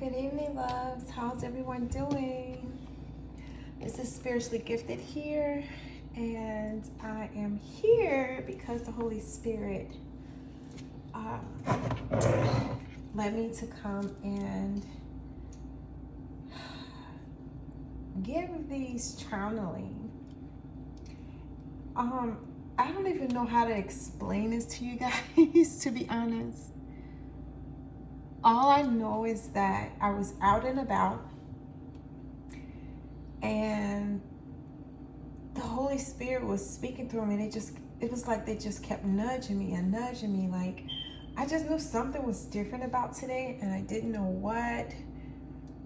Good evening, loves. How's everyone doing? This is Spiritually Gifted here, and I am here because the Holy Spirit led me to come and give these channeling. I don't even know how to explain this to you guys, to be honest. All I know is that I was out and about, and the Holy Spirit was speaking through me, and it was like they just kept nudging me and nudging me. Like, I just knew something was different about today, and I didn't know what.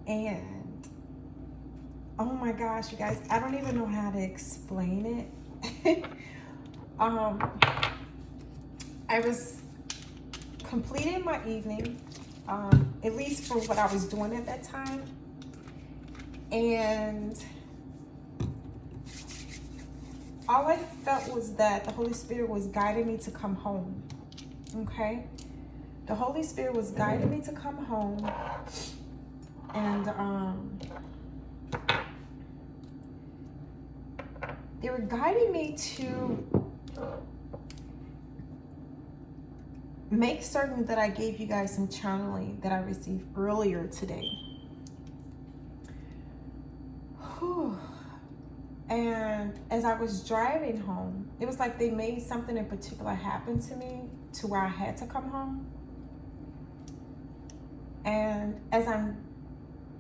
And oh my gosh, you guys, I don't even know how to explain it. I was completing my evening, at least for what I was doing at that time. And all I felt was that the Holy Spirit was guiding me to come home. Okay? The Holy Spirit was guiding me to come home. And they were guiding me to make certain that I gave you guys some channeling that I received earlier today. Whew. And as I was driving home, it was like they made something in particular happen to me to where I had to come home. And as I'm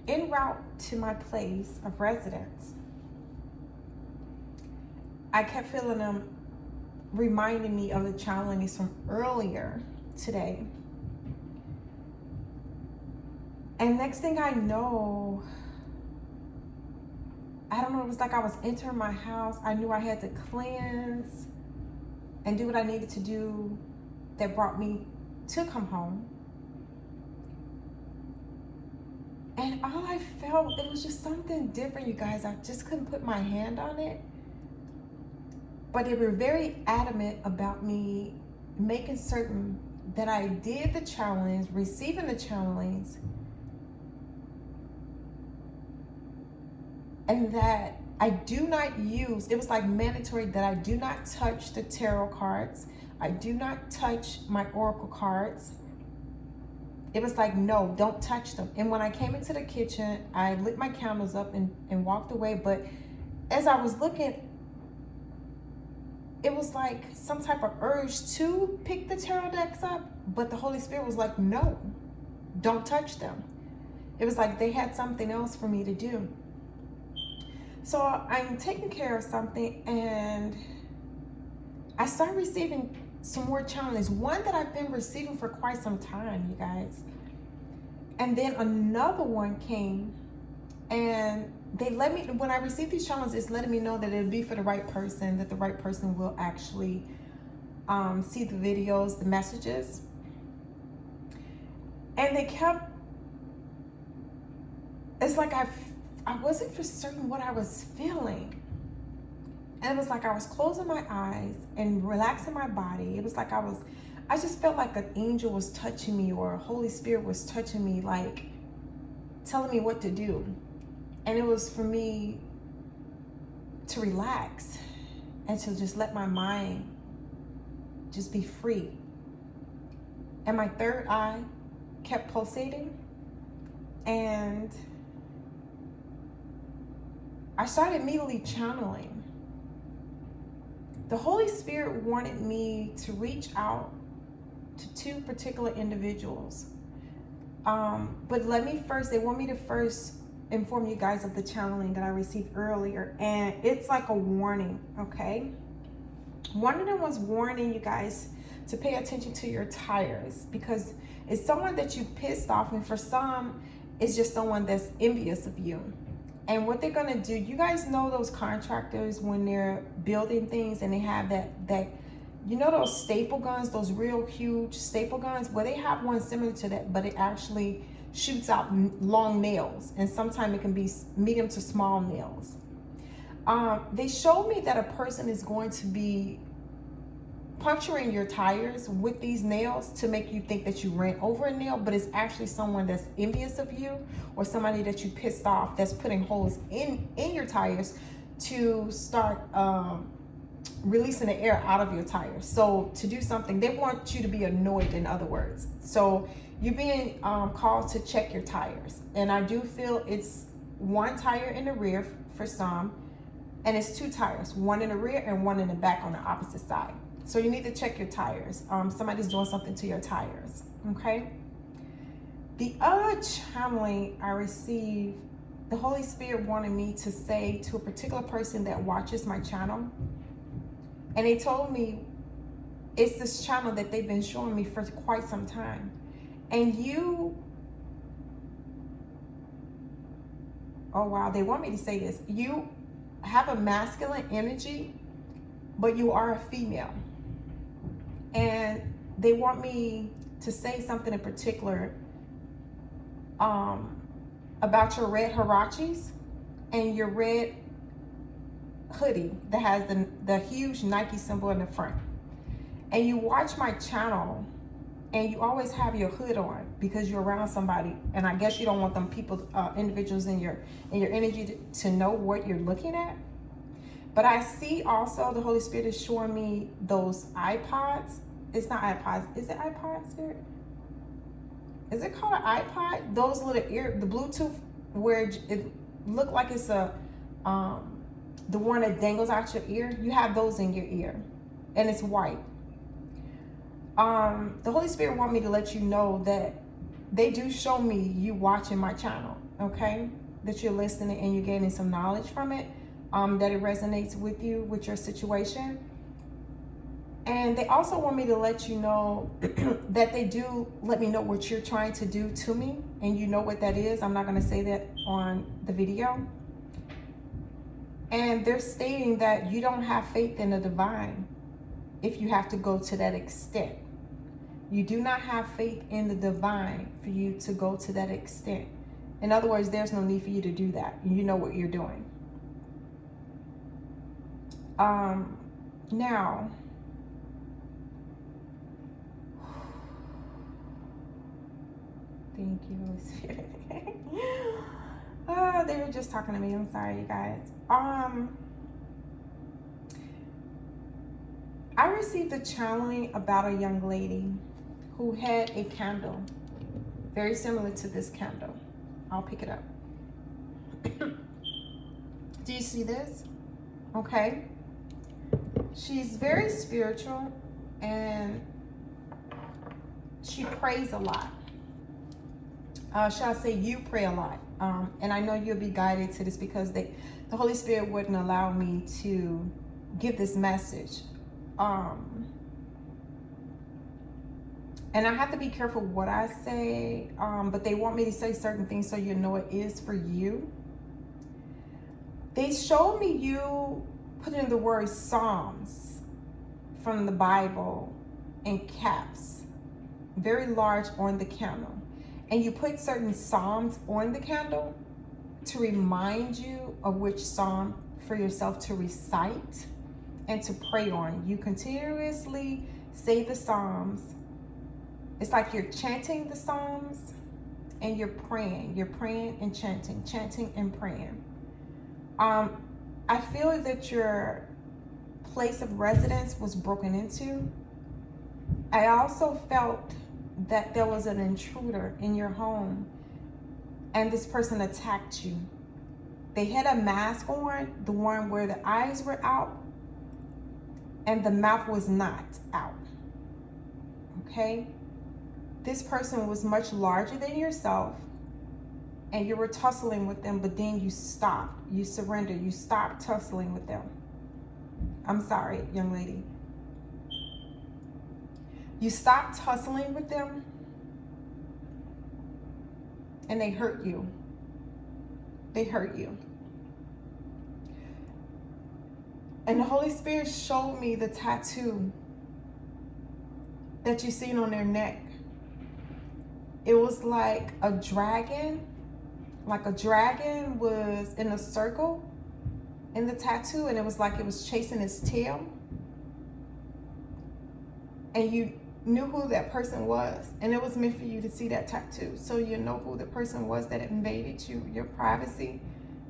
en route to my place of residence, I kept feeling them reminding me of the channelings from earlier today. And next thing I know, I don't know, it was like I was entering my house. I knew I had to cleanse and do what I needed to do that brought me to come home. And all I felt, it was just something different, you guys. I just couldn't put my hand on it. But they were very adamant about me making certain that I did the challenge, receiving the challenge, and that I do not use, it was like mandatory that I do not touch the tarot cards. I do not touch my oracle cards. It was like, no, don't touch them. And when I came into the kitchen, I lit my candles up and walked away. But as I was looking, it was like some type of urge to pick the tarot decks up, but the Holy Spirit was like, no, don't touch them. It was like they had something else for me to do. So I'm taking care of something, and I started receiving some more challenges. One that I've been receiving for quite some time, you guys. And then another one came, and they let me, when I received these challenges, it's letting me know that it'll be for the right person, that the right person will actually see the videos, the messages. And they kept, it's like I wasn't for certain what I was feeling. And it was like I was closing my eyes and relaxing my body. It was like I just felt like an angel was touching me, or a Holy Spirit was touching me, like telling me what to do. And it was for me to relax and to just let my mind just be free. And my third eye kept pulsating, and I started immediately channeling. The Holy Spirit wanted me to reach out to two particular individuals. But they want me to first inform you guys of the channeling that I received earlier. And it's like a warning, okay? One of them was warning you guys to pay attention to your tires, because it's someone that you pissed off, and for some, it's just someone that's envious of you. And what they're gonna do, you guys know those contractors when they're building things and they have that you know those staple guns, those real huge staple guns? Well, they have one similar to that, but it actually shoots out long nails, and sometimes it can be medium to small nails. They showed me that a person is going to be puncturing your tires with these nails to make you think that you ran over a nail, but it's actually someone that's envious of you, or somebody that you pissed off that's putting holes in your tires to start releasing the air out of your tires. So to do something, they want you to be annoyed, in other words. So you're being called to check your tires. And I do feel it's one tire in the rear for some, and it's two tires, one in the rear and one in the back on the opposite side. So you need to check your tires. Somebody's doing something to your tires, okay? The other channeling I received, the Holy Spirit wanted me to say to a particular person that watches my channel, and they told me it's this channel that they've been showing me for quite some time. And you, oh wow, they want me to say this. You have a masculine energy, but you are a female. And they want me to say something in particular about your red huaraches and your red hoodie that has the huge Nike symbol in the front. And you watch my channel and you always have your hood on because you're around somebody, and I guess you don't want them people, individuals in your energy to know what you're looking at. But I see also the Holy Spirit is showing me those iPods. It's not iPods. Is it iPods, Spirit? Is it called an iPod? Those little the Bluetooth where it look like it's a the one that dangles out your ear. You have those in your ear, and it's white. The Holy Spirit want me to let you know that they do show me you watching my channel, okay? That you're listening and you're gaining some knowledge from it, that it resonates with you, with your situation. And they also want me to let you know that they do let me know what you're trying to do to me, and you know what that is. I'm not going to say that on the video. And they're stating that you don't have faith in the divine if you have to go to that extent. You do not have faith in the divine for you to go to that extent. In other words, there's no need for you to do that. You know what you're doing. Now, thank you, Holy Spirit. They were just talking to me. I'm sorry, you guys. I received a channeling about a young lady who had a candle very similar to this candle. I'll pick it up. Do you see this? Okay. She's very spiritual and she prays a lot. Shall I say you pray a lot? And I know you'll be guided to this because the Holy Spirit wouldn't allow me to give this message. And I have to be careful what I say, but they want me to say certain things so you know it is for you. They showed me you putting the word Psalms from the Bible in caps, very large on the candle. And you put certain Psalms on the candle to remind you of which Psalm for yourself to recite and to pray on. You continuously say the Psalms. It's like you're chanting the Psalms and you're praying. You're praying and chanting, chanting and praying. I feel that your place of residence was broken into. I also felt that there was an intruder in your home and this person attacked you. They had a mask on, the one where the eyes were out and the mouth was not out. Okay? This person was much larger than yourself and you were tussling with them, but then you stopped. You surrendered. You stopped tussling with them. I'm sorry, young lady. You stopped tussling with them and they hurt you. They hurt you. And the Holy Spirit showed me the tattoo that you seen on their neck. It was like a dragon was in a circle in the tattoo, and it was like it was chasing its tail. and you knew who that person was, and it was meant for you to see that tattoo, so you know who the person was that invaded your privacy,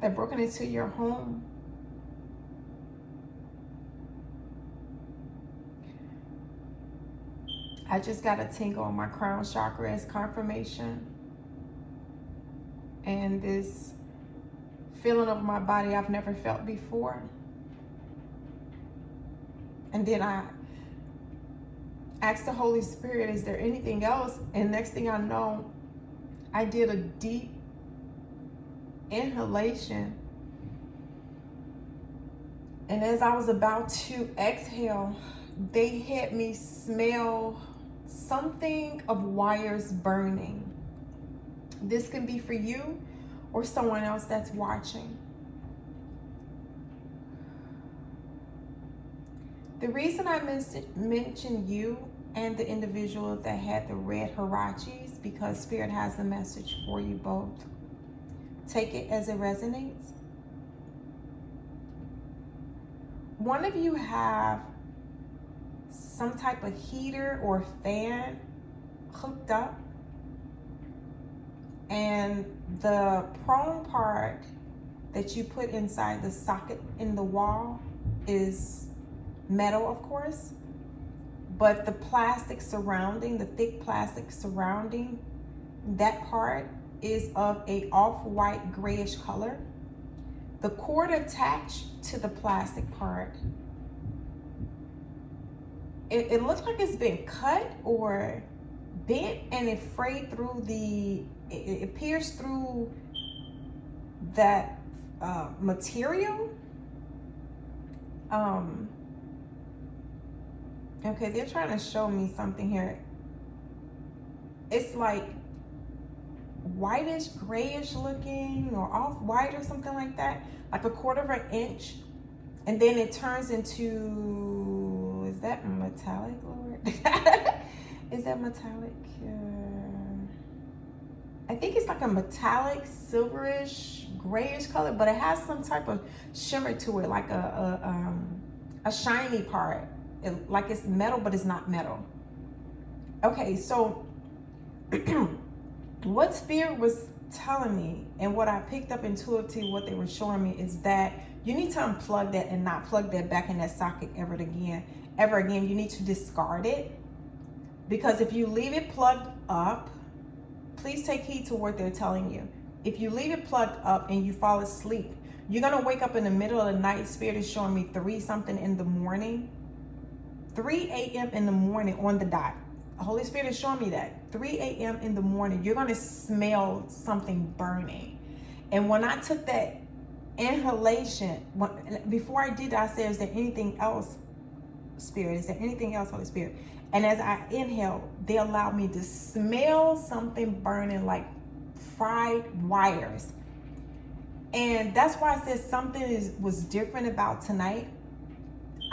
that broke into your home. I just got a tingle on my crown chakra as confirmation, and this feeling of my body I've never felt before. And then I asked the Holy Spirit, is there anything else? And next thing I know, I did a deep inhalation. And as I was about to exhale, they had me smell something of wires burning. This can be for you or someone else that's watching. The reason I mentioned you and the individual that had the red huaraches, because Spirit has a message for you both. Take it as it resonates. One of you have some type of heater or fan hooked up, and the prong part that you put inside the socket in the wall is metal, of course, but the plastic surrounding, the thick plastic surrounding that part is of a off-white grayish color. The cord attached to the plastic part, it looks like it's been cut or bent, and it frayed through it pierced through that material. Okay, they're trying to show me something here. It's like whitish, grayish looking, or off-white or something like that, like 1/4 inch, and then it turns into, is that metallic, Lord? Is that metallic? I think it's like a metallic, silverish, grayish color, but it has some type of shimmer to it, like a shiny part. Like it's metal, but it's not metal. Okay, so what Spirit was telling me, and what I picked up intuitively, what they were showing me, is that you need to unplug that and not plug that back in that socket ever again. You need to discard it, because if you leave it plugged up, please take heed to what they're telling you. If you leave it plugged up and you fall asleep, you're gonna wake up in the middle of the night. Spirit is showing me 3 something in the morning. 3 a.m. in the morning on the dot. The Holy Spirit is showing me that. 3 a.m. in the morning, you're going to smell something burning. And when I took that inhalation, before I did that, I said, is there anything else, Spirit? Is there anything else, Holy Spirit? And as I inhaled, they allowed me to smell something burning, like fried wires. And that's why I said something was different about tonight.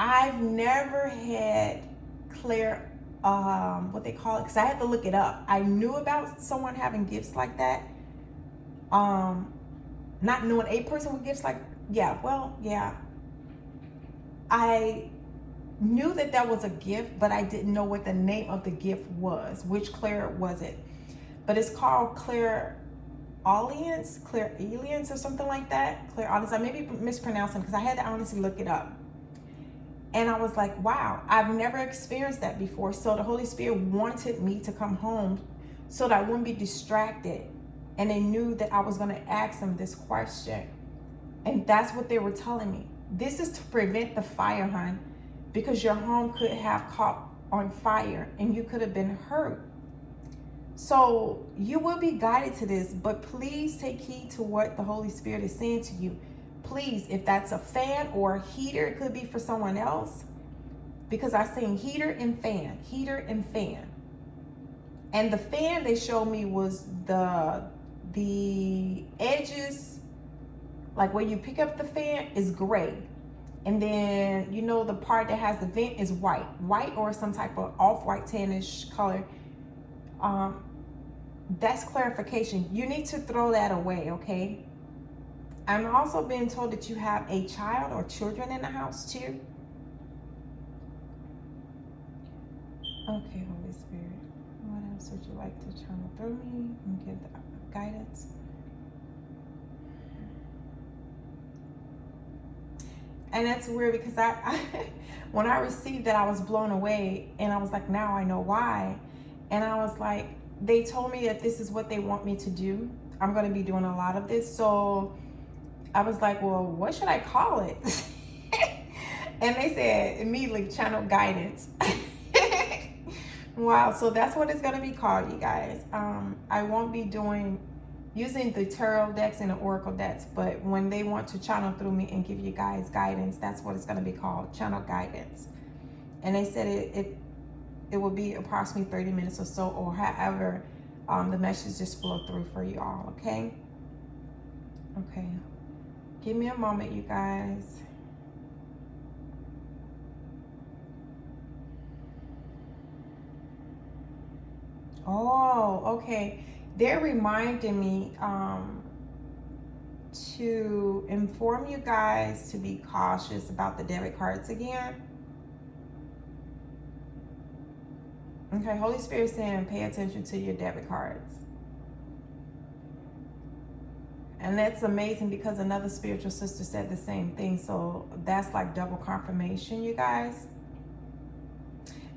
I've never had what they call it, because I had to look it up. I knew about someone having gifts like that. Not knowing a person with gifts like, I knew that was a gift, but I didn't know what the name of the gift was. Which Claire was it? But it's called Clairalience or something like that. Clairalience. I may be mispronouncing, because I had to honestly look it up. And I was like, wow, I've never experienced that before. So the Holy Spirit wanted me to come home so that I wouldn't be distracted. And they knew that I was going to ask them this question. And that's what they were telling me. This is to prevent the fire, hon, because your home could have caught on fire and you could have been hurt. So you will be guided to this, but please take heed to what the Holy Spirit is saying to you. Please, if that's a fan or a heater, it could be for someone else, because I seen heater and fan. And the fan they showed me was the edges, like where you pick up the fan, is gray. And then, you know, the part that has the vent is white or some type of off-white tannish color. That's clarification. You need to throw that away, okay? I'm also being told that you have a child or children in the house too. Okay, Holy Spirit, what else would you like to channel through me and give the guidance? And that's weird because I when I received that, I was blown away, and I was like, now I know why. And I was like, they told me that this is what they want me to do. I'm going to be doing a lot of this. So I was like, well, what should I call it? And they said immediately, channel guidance. Wow, so that's what it's going to be called, you guys. I won't be using the tarot decks and the oracle decks, but when they want to channel through me and give you guys guidance, that's what it's going to be called, channel guidance. And they said it will be approximately 30 minutes or so, or however the message just flow through for you all. Okay, give me a moment, you guys. Oh, okay. They're reminding me to inform you guys to be cautious about the debit cards again. Okay, Holy Spirit saying pay attention to your debit cards. And that's amazing because another spiritual sister said the same thing. So that's like double confirmation, you guys.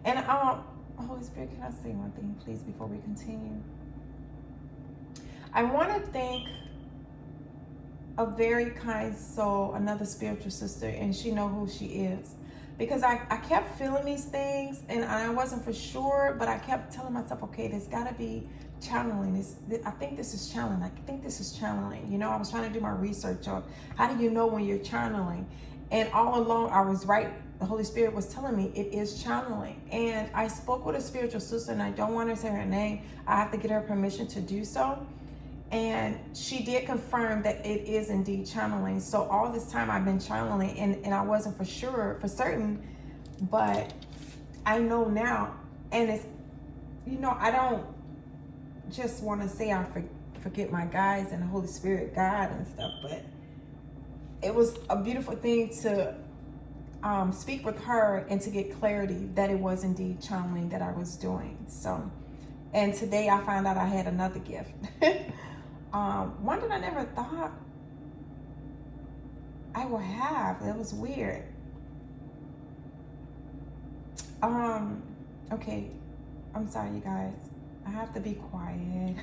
And Holy Spirit, can I say one thing, please, before we continue? I want to thank a very kind soul, another spiritual sister, and she know who she is. Because I kept feeling these things, and I wasn't for sure, but I kept telling myself, okay, there's got to be channeling. I think this is channeling. I think this is channeling. You know, I was trying to do my research on how do you know when you're channeling? And all along, I was right. The Holy Spirit was telling me it is channeling. And I spoke with a spiritual sister, and I don't want to say her name. I have to get her permission to do so. And she did confirm that it is indeed channeling. So all this time I've been channeling, and I wasn't for sure, for certain, but I know now. And it's, you know, I don't just want to say I forget my guides and the Holy Spirit God and stuff, but it was a beautiful thing to speak with her and to get clarity that it was indeed channeling that I was doing. So, and today I found out I had another gift. One that I never thought I would have. That was weird. Okay, I'm sorry, you guys. I have to be quiet.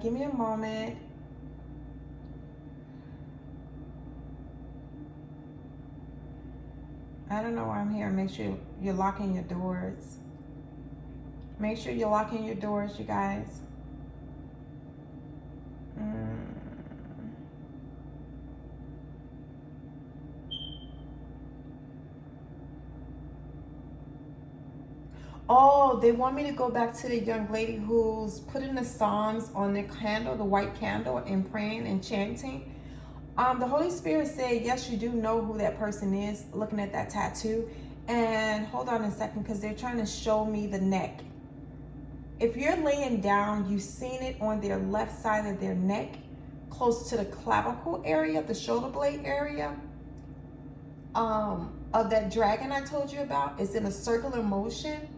Give me a moment. I don't know why I'm here. Make sure you're locking your doors. Make sure you're locking your doors, you guys. Oh, they want me to go back to the young lady who's putting the Psalms on the candle, the white candle, and praying and chanting. The Holy Spirit said, yes, you do know who that person is, looking at that tattoo. And hold on a second, because they're trying to show me the neck. If you're laying down, you've seen it on their left side of their neck, close to the clavicle area, the shoulder blade area of that dragon I told you about. It's in a circular motion.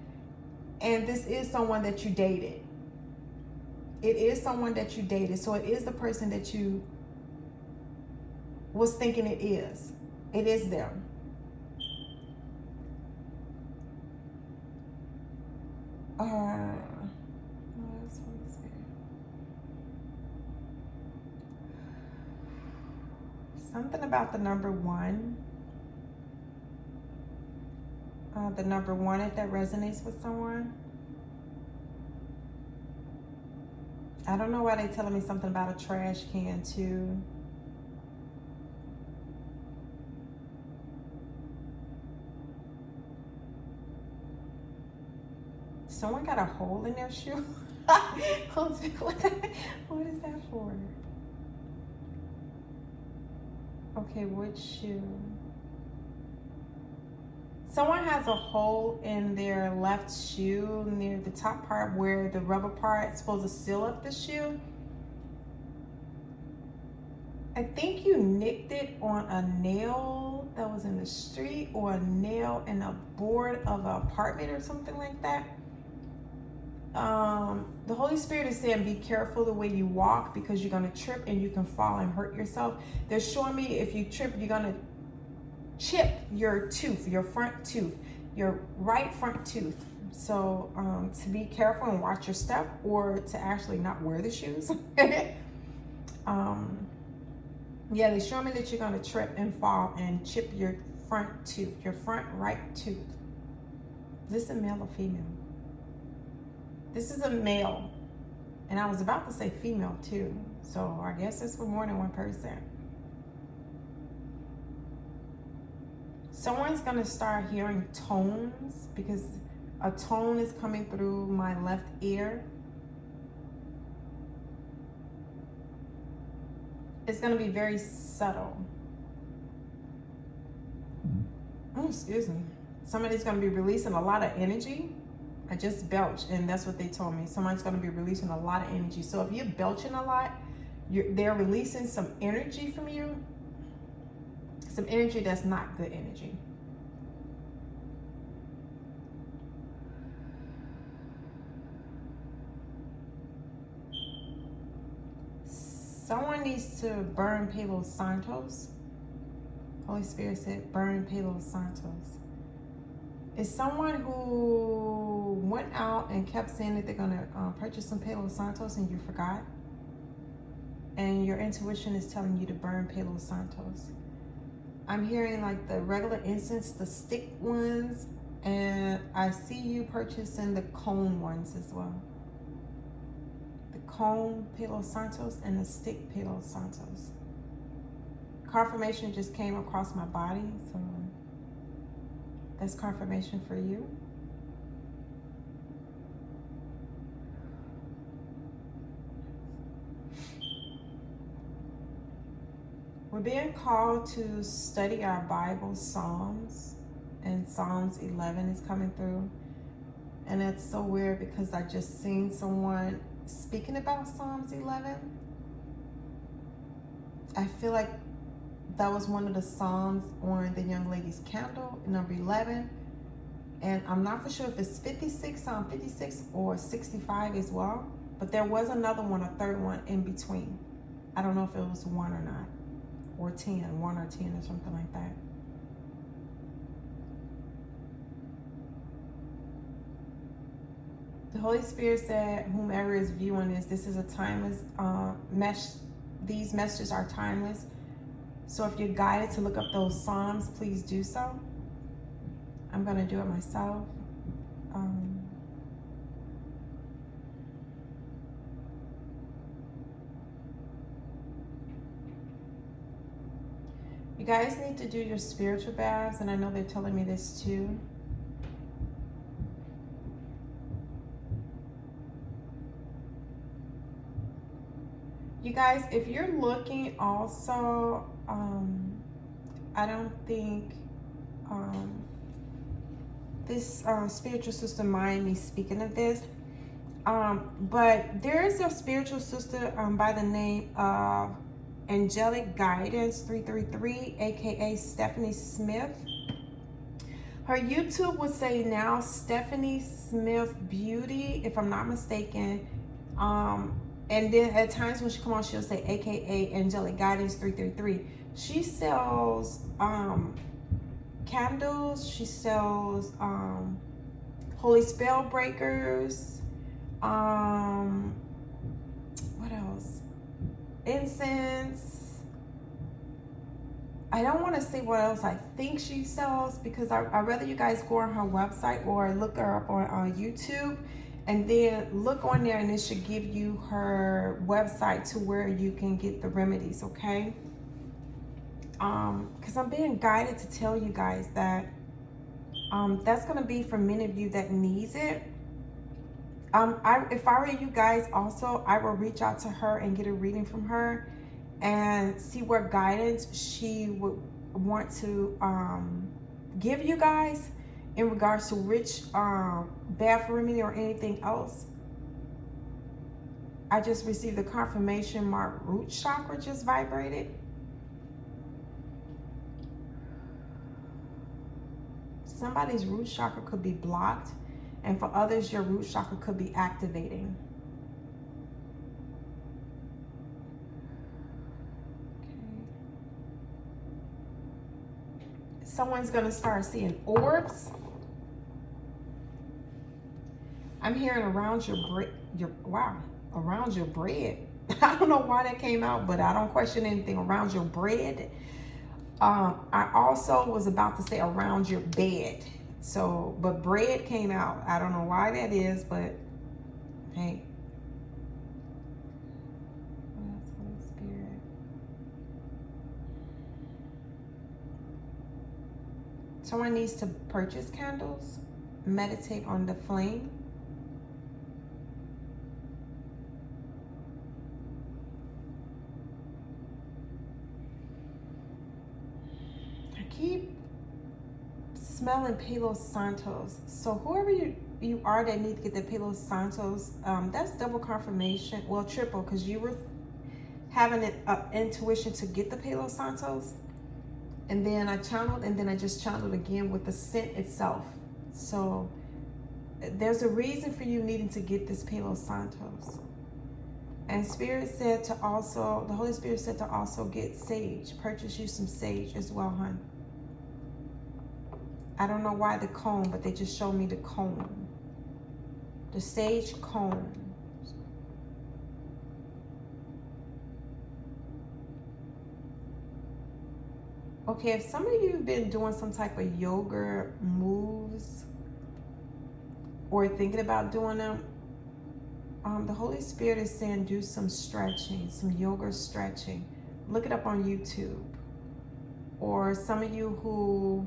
And this is someone that you dated. It is someone that you dated. So it is the person that you was thinking it is. It is them. Something about the number one. The number one, if that resonates with someone. I don't know why they're telling me something about a trash can too. Someone got a hole in their shoe. What is that for? Okay, which shoe? Someone has a hole in their left shoe near the top part where the rubber part is supposed to seal up the shoe. I think you nicked it on a nail that was in the street, or a nail in a board of an apartment or something like that. The Holy Spirit is saying be careful the way you walk, because you're going to trip and you can fall and hurt yourself. They're showing me if you trip, you're going to chip your tooth, your front tooth, your right front tooth. So to be careful and watch your step, or to actually not wear the shoes. Yeah, they show me that you're going to trip and fall and chip your front tooth, your front right tooth. Is this a male or female? This is a male. And I was about to say female too. So I guess it's for more than one person. Someone's going to start hearing tones, because a tone is coming through my left ear. It's going to be very subtle. Oh, excuse me. Somebody's going to be releasing a lot of energy. I just belched, and that's what they told me. Someone's going to be releasing a lot of energy. So if you're belching a lot, they're releasing some energy from you. Some energy that's not good energy. Someone needs to burn Palo Santos. Holy Spirit said, burn Palo Santos. It's someone who went out and kept saying that they're going to purchase some Palo Santos, and you forgot. And your intuition is telling you to burn Palo Santos. I'm hearing like the regular incense, the stick ones, and I see you purchasing the cone ones as well. Cone Palo Santos and the stick Palo Santos. Confirmation just came across my body, so that's confirmation for you. We're being called to study our Bible, Psalms, and Psalms 11 is coming through. And it's so weird because I just seen someone speaking about Psalms 11. I feel like that was one of the Psalms on the young lady's candle, number 11. And I'm not for sure if it's 56, Psalm 56 or 65 as well. But there was another one, a third one in between. I don't know if it was 1 or not. Or 10, 1 or 10 or something like that. The Holy Spirit said, whomever is viewing this is a timeless these messages are timeless. So if you're guided to look up those Psalms, please do so. I'm going to do it myself. You guys need to do your spiritual baths, and I know they're telling me this too. You guys, if you're looking also, I don't think this spiritual sister mind me speaking of this, but there is a spiritual sister by the name of Angelic Guidance 333, aka Stephanie Smith. Her YouTube would say now Stephanie Smith Beauty, if I'm not mistaken. And then at times when she come on, she'll say aka Angelic Guidance 333. She sells candles, she sells holy spell breakers, what else? Incense. I don't want to say what else I think she sells, because I'd rather you guys go on her website or look her up on YouTube. And then look on there, and it should give you her website to where you can get the remedies, okay? Because I'm being guided to tell you guys that that's going to be for many of you that needs it. If I were you guys also, I will reach out to her and get a reading from her and see what guidance she would want to give you guys in regards to which bath remedy or anything else. I just received the confirmation my root chakra just vibrated. Somebody's root chakra could be blocked, and for others, your root chakra could be activating. Someone's going to start seeing orbs. I'm hearing around your around your bread. I don't know why that came out, but I don't question anything. Around your bread. I also was about to say around your bed. So, but bread came out. I don't know why that is, but hey. Holy Spirit. Someone needs to purchase candles, meditate on the flame. I keep smelling Palo Santos. So whoever you are that need to get the Palo Santos, that's double confirmation. Well, triple, because you were having an intuition to get the Palo Santos. And then I channeled, and then I just channeled again with the scent itself. So there's a reason for you needing to get this Palo Santos. And Spirit said to also, the Holy Spirit said to also get sage. Purchase you some sage as well, hon. I don't know why the comb, but they just showed me the comb. The sage comb. Okay, if some of you have been doing some type of yoga moves or thinking about doing them, the Holy Spirit is saying do some stretching, some yoga stretching. Look it up on YouTube. Or some of you who,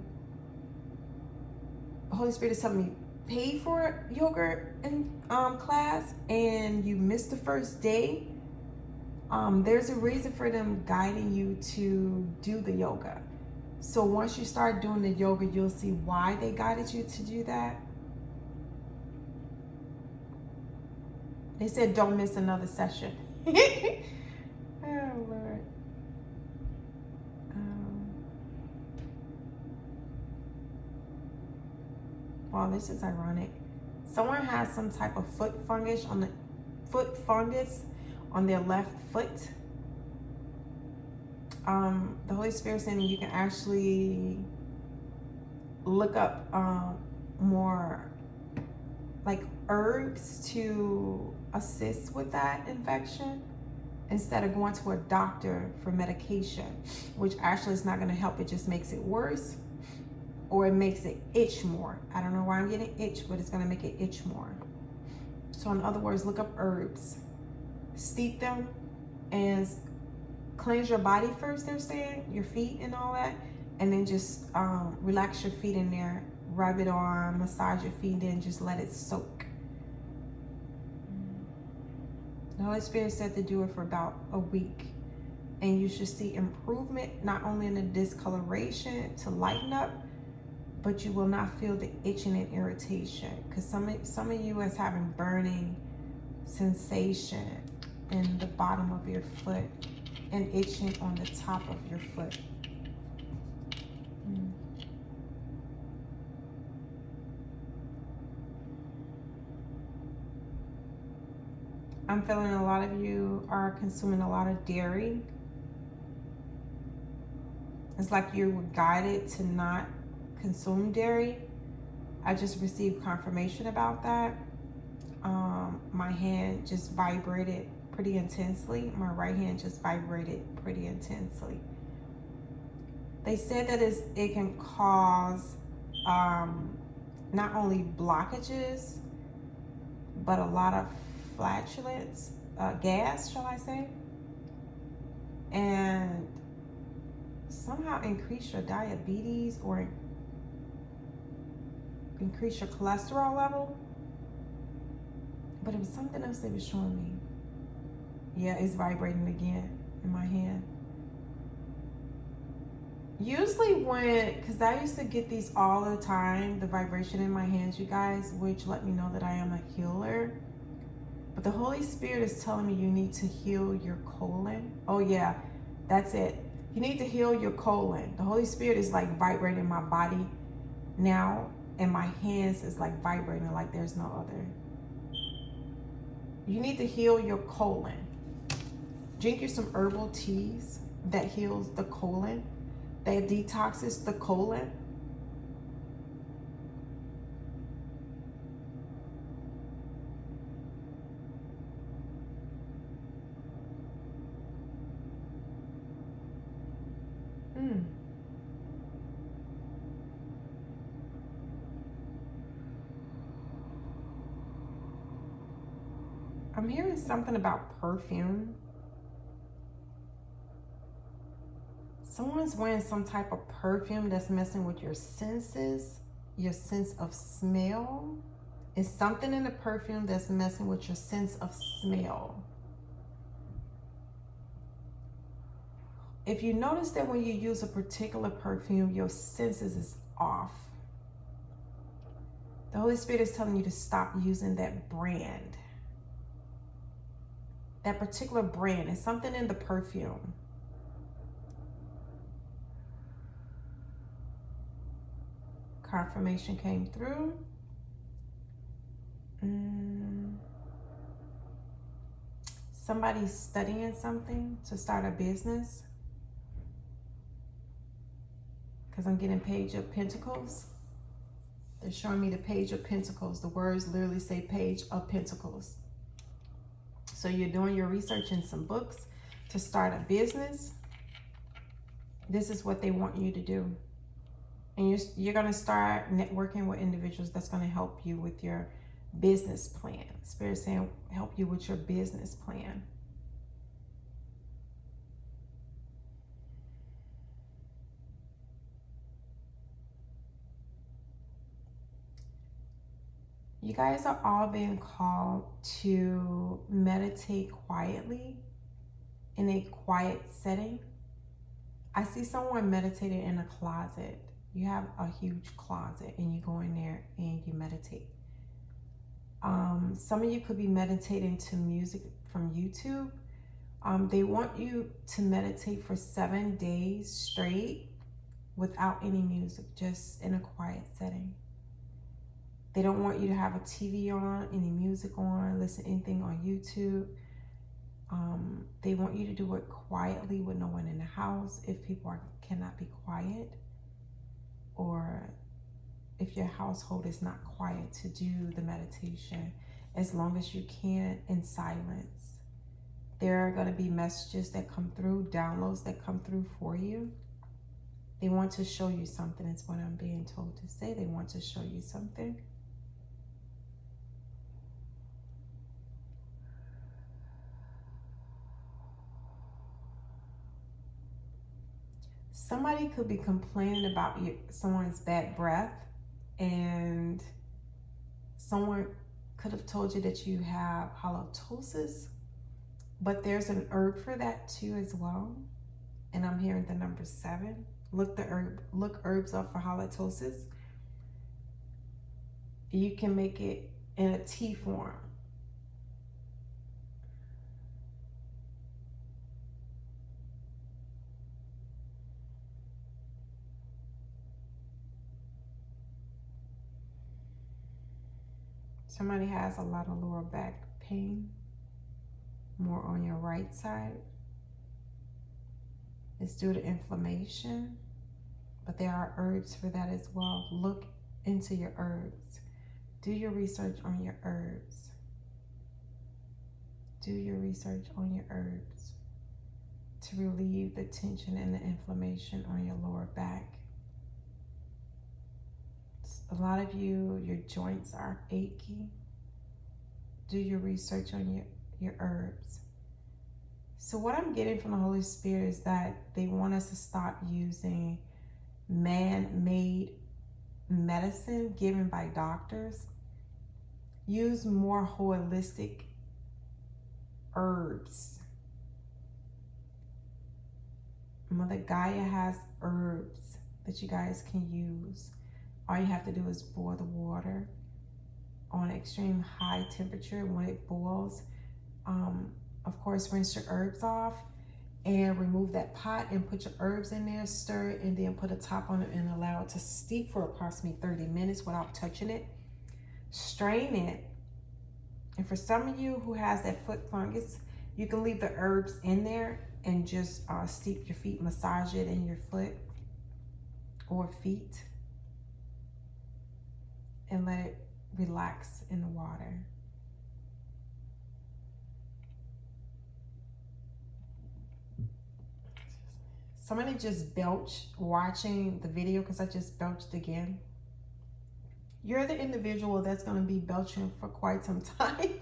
the Holy Spirit is telling me, pay for yoga in class and you missed the first day. There's a reason for them guiding you to do the yoga. So once you start doing the yoga, you'll see why they guided you to do that. They said don't miss another session. Oh, Lord. Wow, this is ironic. Someone has some type of foot fungus on their left foot. The Holy Spirit saying you can actually look up more like herbs to assist with that infection instead of going to a doctor for medication, which actually is not going to help. It just makes it worse, or it makes it itch more. I don't know why I'm getting itch, but it's going to make it itch more. So in other words, look up herbs, steep them, and cleanse your body first, they're saying, your feet and all that, and then just relax your feet in there, rub it on, massage your feet, then just let it soak. The Holy Spirit said to do it for about a week, and you should see improvement, not only in the discoloration to lighten up, but you will not feel the itching and irritation, because some of you is having burning sensation in the bottom of your foot and itching on the top of your foot. I'm feeling a lot of you are consuming a lot of dairy. It's like you were guided to not consume dairy. I just received confirmation about that. My hand just vibrated pretty intensely. My right hand just vibrated pretty intensely. They said that it can cause not only blockages, but a lot of flatulence, gas, shall I say, and somehow increase your diabetes or increase your cholesterol level. But it was something else they were showing me. Yeah, it's vibrating again in my hand. Usually because I used to get these all the time, the vibration in my hands, you guys, which let me know that I am a healer. But the Holy Spirit is telling me you need to heal your colon. Oh yeah, that's it. You need to heal your colon. The Holy Spirit is like vibrating my body now, and my hands is like vibrating like there's no other. You need to heal your colon. Drink you some herbal teas that heals the colon, that detoxes the colon. I'm hearing something about perfume. Someone's wearing some type of perfume that's messing with your senses, your sense of smell. It's something in the perfume that's messing with your sense of smell. If you notice that when you use a particular perfume, your senses is off, the Holy Spirit is telling you to stop using that brand. That particular brand is something in the perfume. Confirmation came through. Somebody's studying something to start a business. Because I'm getting Page of Pentacles. They're showing me the Page of Pentacles. The words literally say Page of Pentacles. So you're doing your research in some books to start a business. This is what they want you to do. And you're going to start networking with individuals that's going to help you with your business plan. Spirit saying help you with your business plan. You guys are all being called to meditate quietly in a quiet setting. I see someone meditating in a closet. You have a huge closet and you go in there and you meditate. Some of you could be meditating to music from YouTube. They want you to meditate for 7 days straight without any music, just in a quiet setting. They don't want you to have a TV on, any music on, listen to anything on YouTube. They want you to do it quietly with no one in the house if people cannot be quiet, or if your household is not quiet, to do the meditation as long as you can in silence. There are going to be messages that come through, downloads that come through for you. They want to show you something, is what I'm being told to say. They want to show you something. Somebody could be complaining about someone's bad breath, and someone could have told you that you have halitosis, but there's an herb for that too as well. And I'm hearing the number 7. Look herbs up for halitosis. You can make it in a tea form. Somebody has a lot of lower back pain, more on your right side. It's due to inflammation, but there are herbs for that as well. Look into your herbs. Do your research on your herbs. Do your research on your herbs to relieve the tension and the inflammation on your lower back. A lot of you, your joints are achy. Do your research on your herbs. So what I'm getting from the Holy Spirit is that they want us to stop using man-made medicine given by doctors. Use more holistic herbs. Mother Gaia has herbs that you guys can use. All you have to do is boil the water on extreme high temperature. When it boils, of course, rinse your herbs off and remove that pot and put your herbs in there, stir it, and then put a top on it and allow it to steep for approximately 30 minutes without touching it. Strain it. And for some of you who has that foot fungus, you can leave the herbs in there and just steep your feet, massage it in your foot or feet, and let it relax in the water. Somebody just belched watching the video because I just belched again. You're the individual that's going to be belching for quite some time.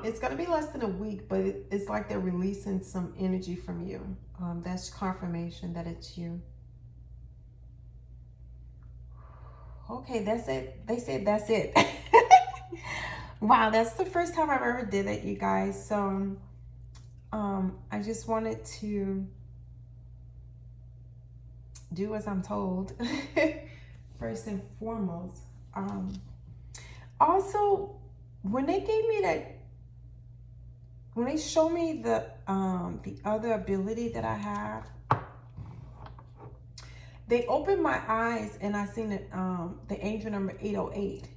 It's going to be less than a week, but it's like they're releasing some energy from you. That's confirmation that it's you. Okay, that's it. They said that's it. Wow, that's the first time I've ever did it, you guys. So I just wanted to do as I'm told. First and foremost. Also, when they gave me that, when they showed me the other ability that I have, they opened my eyes and I seen the angel number 808.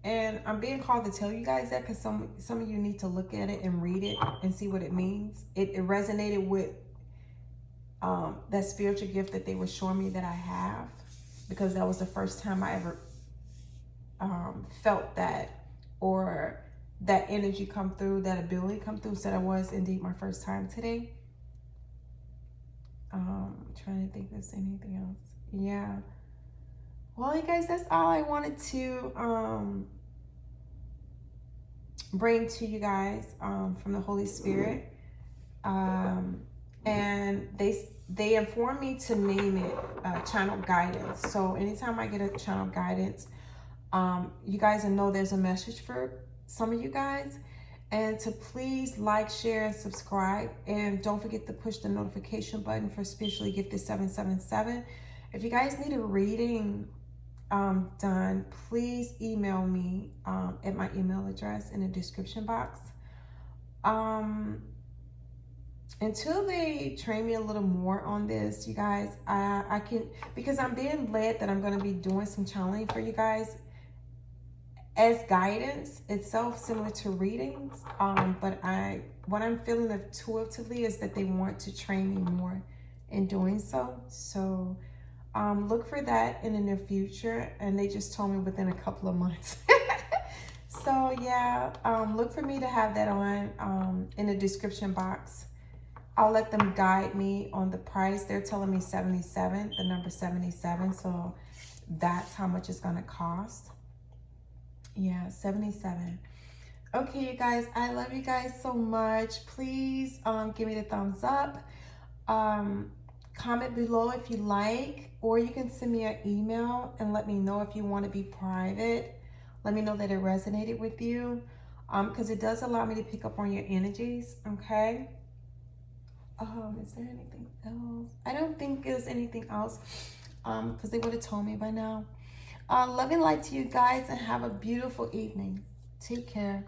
And I'm being called to tell you guys that because some of you need to look at it and read it and see what it means. It resonated with that spiritual gift that they were showing me that I have, because that was the first time I ever felt that, or that energy come through, that ability come through. So that was indeed my first time today. Trying to think if there's anything else. Yeah. Well, you guys, that's all I wanted to bring to you guys from the Holy Spirit. And they informed me to name it channel guidance. So anytime I get a channel guidance, you guys know there's a message for some of you guys. And to please like, share, and subscribe. And don't forget to push the notification button for Spiritually Gifted 777. If you guys need a reading done, please email me at my email address in the description box. Until they train me a little more on this, you guys, I can, because I'm being led that I'm going to be doing some channeling for you guys as guidance itself, similar to readings. But what I'm feeling intuitively is that they want to train me more in doing so. So look for that in the near future. And they just told me within a couple of months. So yeah, look for me to have that on in the description box. I'll let them guide me on the price. They're telling me 77, the number 77. So that's how much it's going to cost. Yeah, 77. Okay, you guys, I love you guys so much. Please give me the thumbs up. Comment below if you like, or you can send me an email and let me know if you want to be private. Let me know that it resonated with you, because it does allow me to pick up on your energies, okay? Is there anything else? I don't think there's anything else, because they would have told me by now. Love and light to you guys, and have a beautiful evening. Take care.